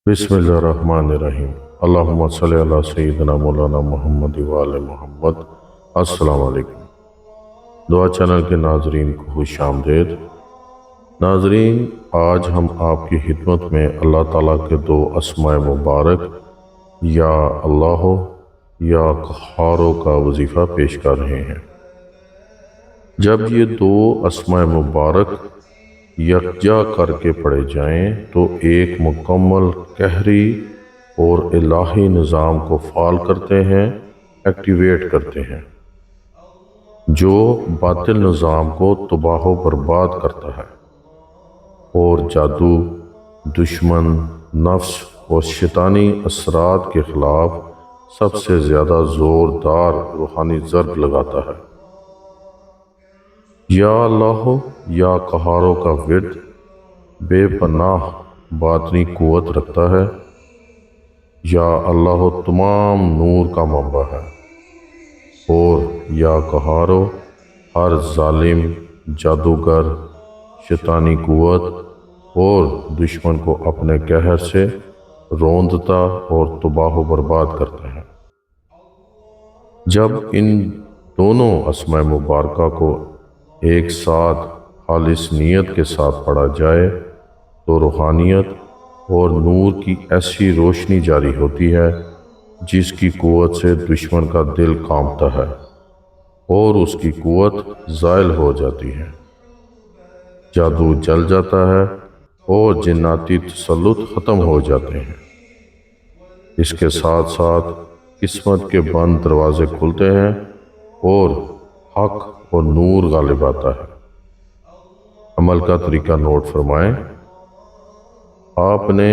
بسم اللہ الرحمن الرحیم۔ اللہم صلی علی سیدنا مولانا محمد وآل محمد۔ السلام علیکم۔ دعا چینل کے ناظرین کو خوش آمدید۔ ناظرین، آج ہم آپ کی خدمت میں اللہ تعالیٰ کے دو اسماء مبارک یا اللہ یا قہار کا وظیفہ پیش کر رہے ہیں۔ جب یہ دو اسماء مبارک یکجا کر کے پڑھے جائیں تو ایک مکمل قہری اور الہی نظام کو فعال کرتے ہیں، ایکٹیویٹ کرتے ہیں، جو باطل نظام کو تباہ و برباد کرتا ہے اور جادو، دشمن، نفس اور شیطانی اثرات کے خلاف سب سے زیادہ زوردار روحانی ضرب لگاتا ہے۔ یا اللہ یا قہاروں کا ورد بے پناہ باطنی قوت رکھتا ہے۔ یا اللہ تمام نور کا منبع ہے، اور یا قہاروں ہر ظالم، جادوگر، شیطانی قوت اور دشمن کو اپنے قہر سے روندتا اور تباہ و برباد کرتا ہے۔ جب ان دونوں اسماء مبارکہ کو ایک ساتھ خالص نیت کے ساتھ پڑھا جائے تو روحانیت اور نور کی ایسی روشنی جاری ہوتی ہے جس کی قوت سے دشمن کا دل کانپتا ہے اور اس کی قوت زائل ہو جاتی ہے، جادو جل جاتا ہے اور جناتی تسلط ختم ہو جاتے ہیں۔ اس کے ساتھ ساتھ قسمت کے بند دروازے کھلتے ہیں اور حق اور نور غالب آتا ہے۔ عمل کا طریقہ نوٹ فرمائیں۔ آپ نے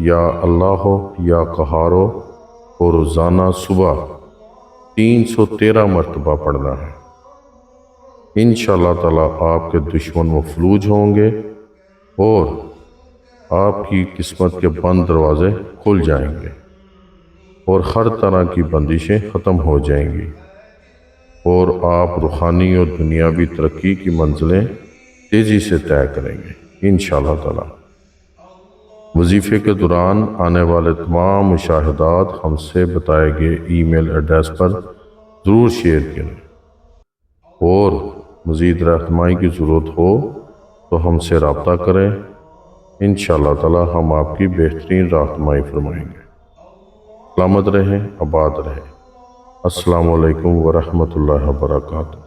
یا اللہ یا قہارو کو روزانہ صبح 313 مرتبہ پڑھنا ہے۔ انشاءاللہ تعالیٰ آپ کے دشمن مفلوج ہوں گے اور آپ کی قسمت کے بند دروازے کھل جائیں گے اور ہر طرح کی بندشیں ختم ہو جائیں گی، اور آپ روحانی اور دنیاوی ترقی کی منزلیں تیزی سے طے کریں گے انشاءاللہ تعالی۔ وظیفے کے دوران آنے والے تمام مشاہدات ہم سے بتائے گئے ای میل ایڈریس پر ضرور شیئر کریں، اور مزید رہنمائی کی ضرورت ہو تو ہم سے رابطہ کریں۔ انشاءاللہ تعالی ہم آپ کی بہترین رہنمائی فرمائیں گے۔ سلامت رہیں، آباد رہیں۔ السلام علیکم ورحمۃ اللہ وبرکاتہ۔